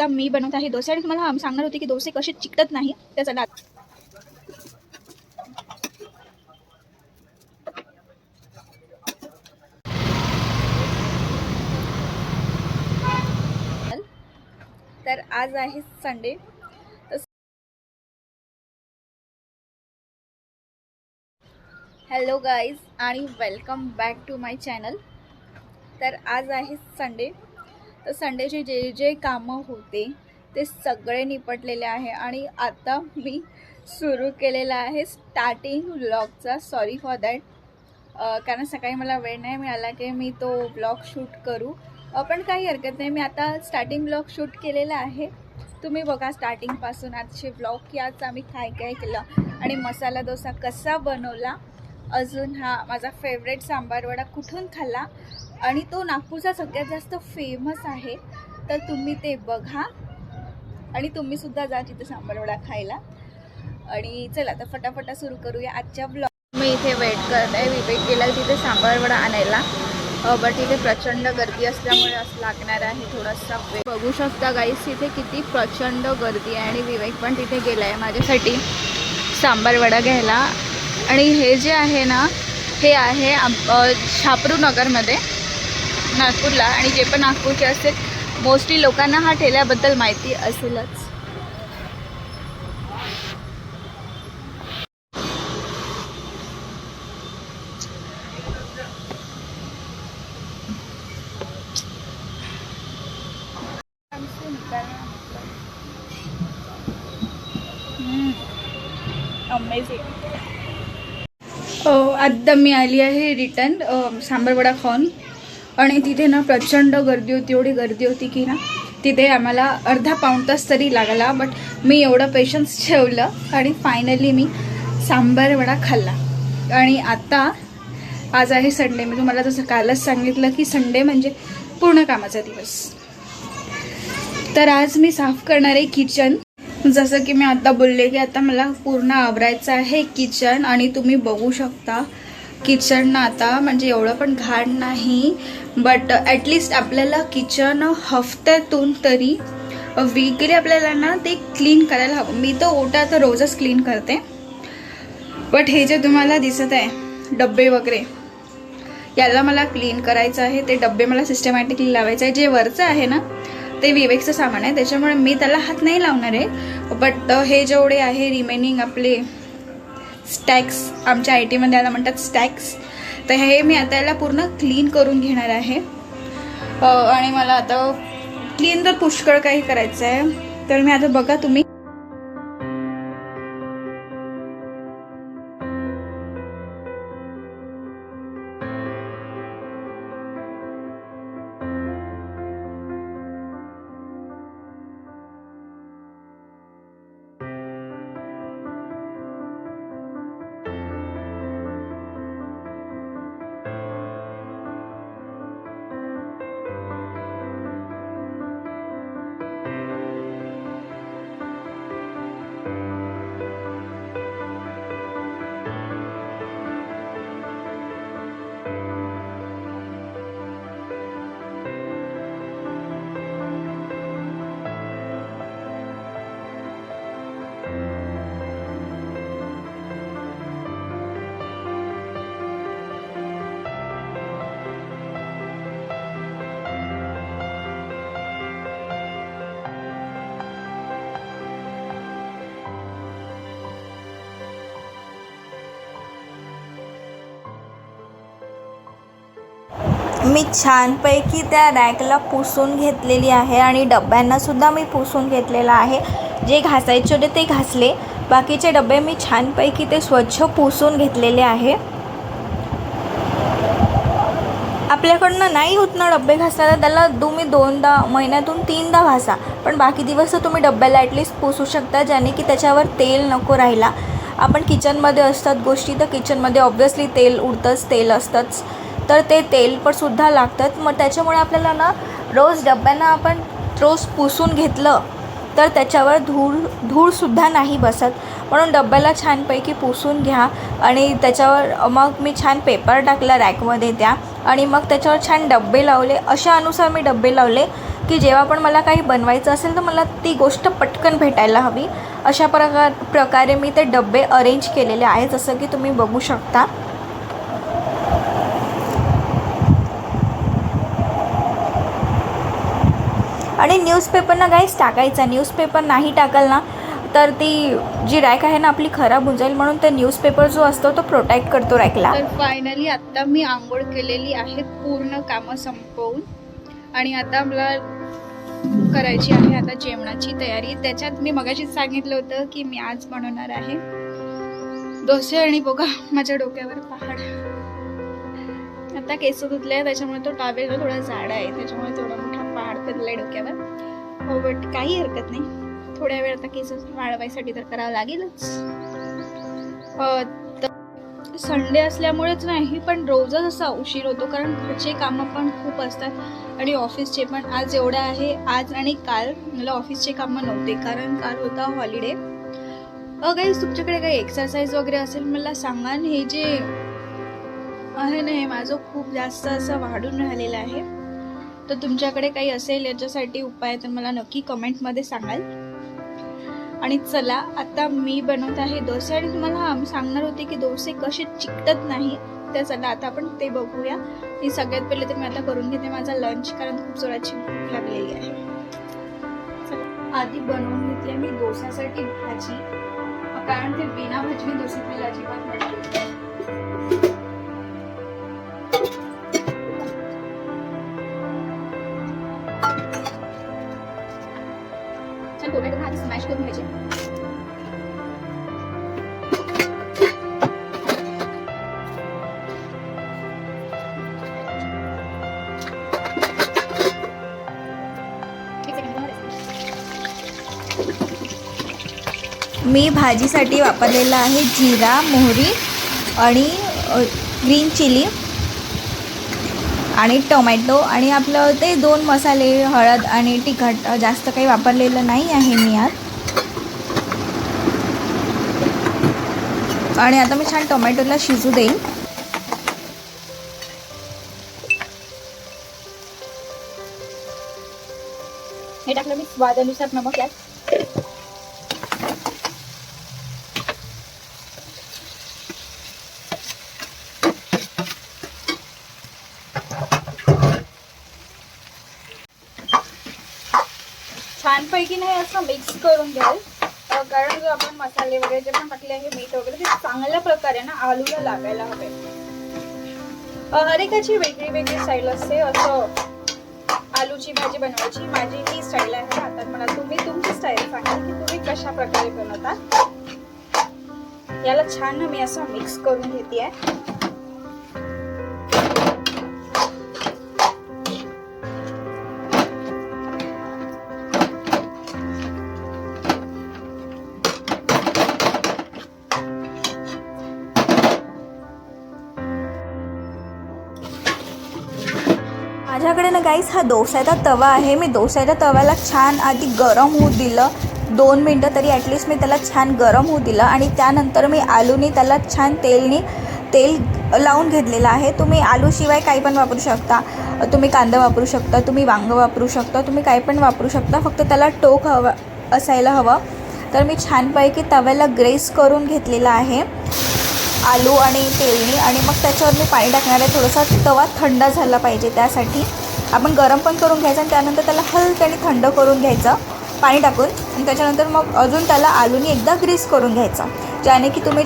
आता मी बनवत आहे डोसे आणि तुम्हाला सांगणार होते की डोसे कसे चिकटत नाही त्याचा दात. तर आज आहे संडे. हॅलो गाईज आणि welcome back to my channel. तर आज आहे संडे. तर संडेचे जे जे कामं होते ते सगळे निपटलेले आहे आणि आता मी सुरू केलेला आहे स्टार्टिंग व्लॉगचा. सॉरी फॉर दॅट, कारण सकाळी मला वेळ नाही मिळाला की मी तो व्लॉग शूट करू. पण काही हरकत नाही, मी आता स्टार्टिंग व्लॉग शूट केलेला आहे. तुम्ही बघा स्टार्टिंगपासून आजचे व्लॉग की आज आम्ही काय काय केलं आणि मसाला डोसा कसा बनवला. अजून हा माझा फेवरेट सांबार वडा कुठून खाल्ला आणि तो नागपूरचा सगळ्यात जास्त फेमस आहे. तर तुम्ही ते बघा आणि तुम्ही सुद्धा जा तिथे सांबार वडा खायला. आणि चला आता फटाफटा सुरू करूया आजच्या ब्लॉग. मी इथे वेट करत आहे. विवेक गेला तिथे सांबार वडा आणायला, बट इथे प्रचंड गर्दी असल्यामुळे असं लागणार आहे थोडासा वेळ. बघू शकता गाईस तिथे किती प्रचंड गर्दी आहे आणि विवेक पण तिथे गेला आहे माझ्यासाठी सांबार वडा घ्यायला. आणि हे जे आहे ना हे आहे छापरू नगरमध्ये नागपूरला. आणि जे पण नागपूरचे असेल मोस्टली लोकांना हा ठेल्याबद्दल माहिती असेलच. अमेझिंग. आत्ता मी आली आहे रिटर्न सांबार वडा खाऊन आणि तिथे ना प्रचंड गर्दी होती. एवढी गर्दी होती की ना तिथे आम्हाला अर्धा पाऊण तास तरी लागला. बट मी एवढं पेशन्स ठेवलं आणि फायनली मी सांबार वडा खाल्ला. आणि आता आज आहे संडे. मी तुम्हाला जसं कालच सांगितलं की संडे म्हणजे पूर्ण कामाचा दिवस. तर आज मी साफ करणार आहे किचन. जसं की मी आता बोलले की आता मला पूर्ण आवरायचं आहे किचन. आणि तुम्ही बघू शकता किचन ना आता म्हणजे एवढं पण घाण नाही, बट ॲटलिस्ट आपल्याला किचन हफ्त्यातून तरी वीकली आपल्याला ना ते क्लीन करायला हवं. मी तर ओटा तर रोजच क्लीन करते, बट हे जे तुम्हाला दिसत आहे डब्बे वगैरे याला मला क्लीन करायचं आहे. ते डब्बे मला सिस्टमॅटिकली लावायचं आहे. जे वरचं आहे ना ते विवेकचं सामान आहे त्याच्यामुळे मी त्याला हात नाही लावणार आहे. बट हे जेवढे आहे रिमेनिंग आपले स्टॅक्स, आमच्या IT मध्ये याला म्हणतात स्टॅक्स, तर हे मी आता याला पूर्ण क्लीन करून घेणार आहे. आणि मला आता क्लीन तर पुष्कळ काही करायचं आहे. तर मी आता बघा तुम्ही मी छानपैकी त्या रॅकला पुसून घेतलेली आहे आणि डब्यांनासुद्धा मी पुसून घेतलेला आहे. जे घासायचे होते ते घासले, बाकीचे डबे मी छानपैकी ते स्वच्छ पुसून घेतलेले आहे. आपल्याकडनं नाही होत ना डबे घासायला, त्याला तुम्ही 2दा महिन्यातून 3दा घासा, पण बाकी दिवस तर तुम्ही डब्याला ॲटलिस्ट पुसू शकता ज्याने की त्याच्यावर तेल नको राहिला. आपण किचनमध्ये असतात गोष्टी तर किचनमध्ये ऑब्व्हियसली तेल उडतंच, तेल असतंच, तर ते तेल पण सुद्धा लागतात. मग त्याच्यामुळे आपल्याला ना रोज डब्यांना आपण रोज पुसून घेतलं तर त्याच्यावर धूळसुद्धा नाही बसत. म्हणून डब्याला छानपैकी पुसून घ्या. आणि त्याच्यावर मग मी छान पेपर टाकला रॅकमध्ये त्या, आणि मग त्याच्यावर छान डब्बे लावले. अशा अनुसार मी डब्बे लावले की जेव्हा पण मला काही बनवायचं असेल तर मला ती गोष्ट पटकन भेटायला हवी. अशा प्रकारे मी ते डबे अरेंज केलेले आहेत, जसं की तुम्ही बघू शकता. आणि न्यूजपेपर ना गाईस टाकायचा, न्यूजपेपर नाही टाकाल ना तर ती जी रॅक आहे ना आपली खराब होऊन जाईल, म्हणून ते न्यूजपेपर जो असतो तो प्रोटेक्ट करतो रॅकला. तर फायनली आत्ता मी आंघोळ केलेली आहे, पूर्ण कामं संपवून. आणि आता मला करायची आहे आता जेवणाची तयारी. त्याच्यात मी मगाशीच सांगितलं होतं की मी आज बनवणार आहे डोसे. आणि बघा माझ्या डोक्यावर पहाड. आता केस धुतले त्याच्यामुळे तो टावेल थोडा जाड आहे, त्याच्यामुळे थोडा मोठा पहाड पडलाय डोक्यावर. हो बट काही हरकत नाही, थोड्या वेळ आता केस वाळवायसाठी तर करावं लागेलच. संडे असल्यामुळेच नाही पण रोजच असा उशीर होतो, कारण घरचे कामं पण खूप असतात आणि ऑफिसचे पण. आज एवढं आहे, आज आणि काल मला ऑफिसचे कामं नव्हते कारण काल होता हॉलिडे. गाईस तुमच्याकडे काही एक्सरसाइज वगैरे असेल मला सांगा. हे जे आहे ना हे माझं खूप जास्त असं वाढून राहिलेलं आहे, तर तुमच्याकडे काही असेल याच्यासाठी उपाय तर मला नक्की कमेंटमध्ये सांगाल. आणि चला आता मी बनवत आहे डोसे. आणि तुम्हाला सांगणार होते की डोसे कसे चिकटत नाही, तर चला आता आपण ते बघूया. मी सगळ्यात पहिले तर मी आता करून घेते माझा लंच, कारण खूप जोराची भूक लागलेली आहे. चला आधी बनवून घेतली मी डोस्यासाठी भाजी, कारण ते बिना भाजी मी डोसे खायला अजिबात नाही. टोमॅटो भाजी स्मॅश करून घ्यायचे. मी भाजीसाठी वापरलेला आहे जिरा, मोहरी आणि ग्रीन चिली आणि टोमॅटो आणि आपलं ते 2 मसाले, हळद आणि तिखट. जास्त काही वापरलेलं नाही आहे मी यात. आणि आता मी छान टोमॅटोला शिजू देईन. हे टाकलं मी स्वादानुसार नमक यात. छानपैकी नाही असं मिक्स करून घ्याल, कारण जो आपण मसाले वगैरे जे पण टाकले आहे, मीठ वगैरे, ते चांगल्या प्रकारे ना आलूला लागायला हवे. हर एकाची वेगळी वेगळी स्टाईल असते असं आलूची भाजी बनवायची. माझी ही स्टाईल आहे. आता मला तुम्ही तुमची स्टाईल सांगा की तुम्ही कशा प्रकारे बनवता. याला छान मी असं मिक्स करून घेते. माझ्याकडे ना गाईस हा डोस्याचा तवा आहे. मी डोस्याच्या तव्याला छान आधी गरम होऊ दिलं, 2 मिनटं तरी ॲटलिस्ट मी त्याला छान गरम होऊ दिलं. आणि त्यानंतर मी आलूनी त्याला छान तेल लावून घेतलेलं आहे. तुम्ही आलूशिवाय काही पण वापरू शकता, तुम्ही कांदा वापरू शकता, तुम्ही वांगं वापरू शकता, तुम्ही काही पण वापरू शकता, फक्त त्याला टोक असायला हवं. तर मी छानपैकी तव्याला ग्रेस करून घेतलेला आहे आलू आणि तेलनी. आणि मग त्याच्यावर मी पाणी टाकणार आहे. थोडासा तवा थंड झाला पाहिजे, त्यासाठी आपण गरम पण करून घ्यायचं आणि त्यानंतर त्याला हलक्याने थंड करून घ्यायचं पाणी टाकून. आणि त्याच्यानंतर मग अजून त्याला आलूनी एकदा ग्रीस करून घ्यायचा, ज्याने की तुम्ही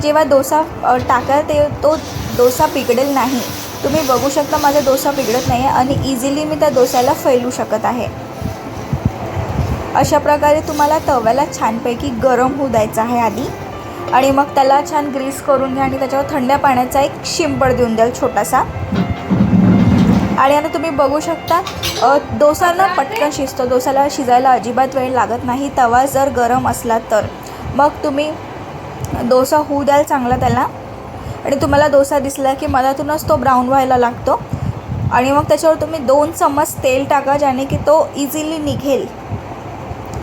जेव्हा डोसा टाकाल ते तो डोसा पिघडेल नाही. तुम्ही बघू शकता माझा डोसा पिघडत नाही आहे आणि इझिली मी त्या डोस्याला फैलू शकत आहे. अशा प्रकारे तुम्हाला तव्याला छानपैकी गरम होऊ द्यायचं आहे आधी. आणि मग त्याला छान ग्रीस करून घ्या आणि त्याच्यावर थंड पाण्याचा एक शिंपड देऊन द्याल छोटासा. आणि आता तुम्ही बघू शकता डोसा ना पटकन शिजतो. डोसाला शिजायला अजिबात वेळ लागत नाही तवा जर गरम असला तर. मग तुम्ही डोसा होऊ द्याल चांगला त्याला. आणि तुम्हाला डोसा दिसला की मधातूनच तो ब्राऊन व्हायला लागतो. आणि मग त्याच्यावर तुम्ही 2 चम्मच तेल टाका, ज्याने की तो इझिली निघेल.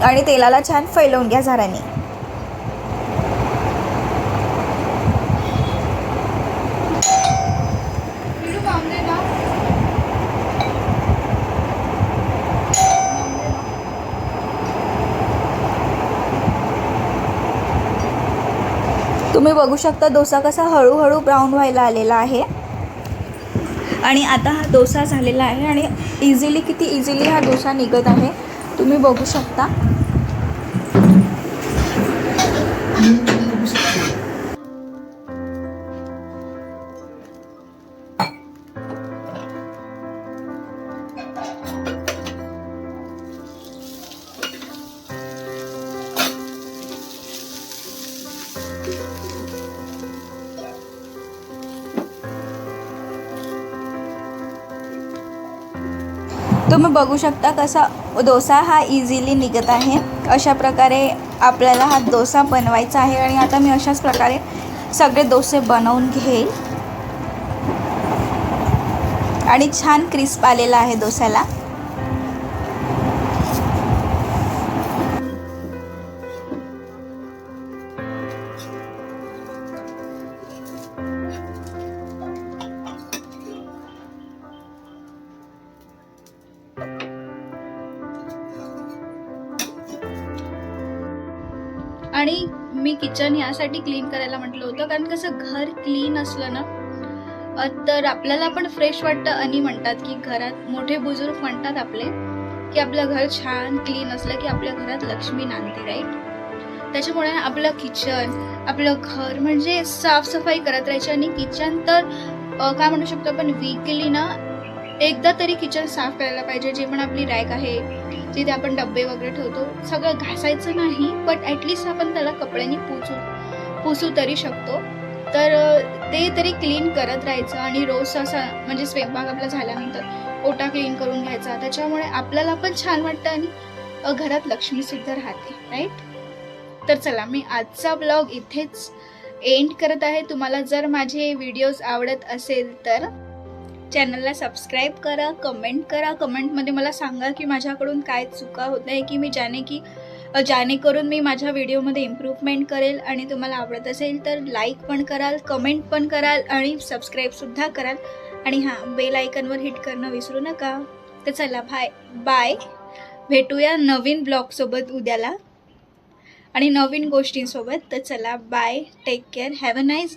आणि तेलाला छान फैलवून घ्या झाऱ्याने. तुम्ही बघू शकता डोसा कसा हळूहळू ब्राऊन व्हायला आलेला आहे आणि आता हा डोसा झालेला आहे आणि किती इझिली हा डोसा निघत आहे तुम्ही बघू शकता. तुम्ही बघू शकता कसा डोसा हा इझिली निघत आहे. अशा प्रकारे आपल्याला हा डोसा बनवायचा आहे आणि आता मी अशाच प्रकारे सगळे डोसे बनवून घेईल आणि छान क्रिस्प आलेला आहे डोस्याला. आणि मी किचन यासाठी क्लीन करायला म्हटलं होतं कारण कसं घर क्लीन असलं ना तर आपल्याला पण फ्रेश वाटतं आणि म्हणतात की घरात मोठे बुजुर्ग म्हणतात आपले की आपलं घर छान क्लीन असलं की आपल्या घरात लक्ष्मी नांदते, राईट. त्याच्यामुळे आपलं किचन आपलं घर म्हणजे साफसफाई करत राहायची आणि किचन तर काय म्हणू शकतो आपण वीकली ना एकदा तरी किचन साफ करायला पाहिजे. जे पण आपली रॅक आहे जिथे आपण डब्बे वगैरे ठेवतो सगळं घासायचं नाही पण ॲटलिस्ट आपण त्याला कपड्यांनी पुसू तरी शकतो. तर ते तरी क्लीन करत राहायचं आणि रोज असा म्हणजे स्वयंपाक आपला झाल्यानंतर ओटा क्लीन करून घ्यायचा. त्याच्यामुळे आपल्याला पण छान वाटतं आणि घरात लक्ष्मीसुद्धा राहते, राईट. तर चला मी आजचा ब्लॉग इथेच एंड करत आहे. तुम्हाला जर माझे व्हिडिओज आवडत असेल तर चॅनलला सबस्क्राईब करा, कमेंट करा. कमेंटमध्ये मला सांगा की माझ्याकडून काय चुका होत आहे की मी जेणेकरून मी माझ्या व्हिडिओमध्ये इम्प्रूव्हमेंट करेल. आणि तुम्हाला आवडत असेल तर लाईक पण कराल, कमेंट पण कराल आणि सबस्क्राईबसुद्धा कराल. आणि हां, बेल आयकनवर हिट करणं विसरू नका. तर चला बाय. भेटूया नवीन ब्लॉगसोबत उद्याला आणि नवीन गोष्टींसोबत. तर चला bye, take care, have a nice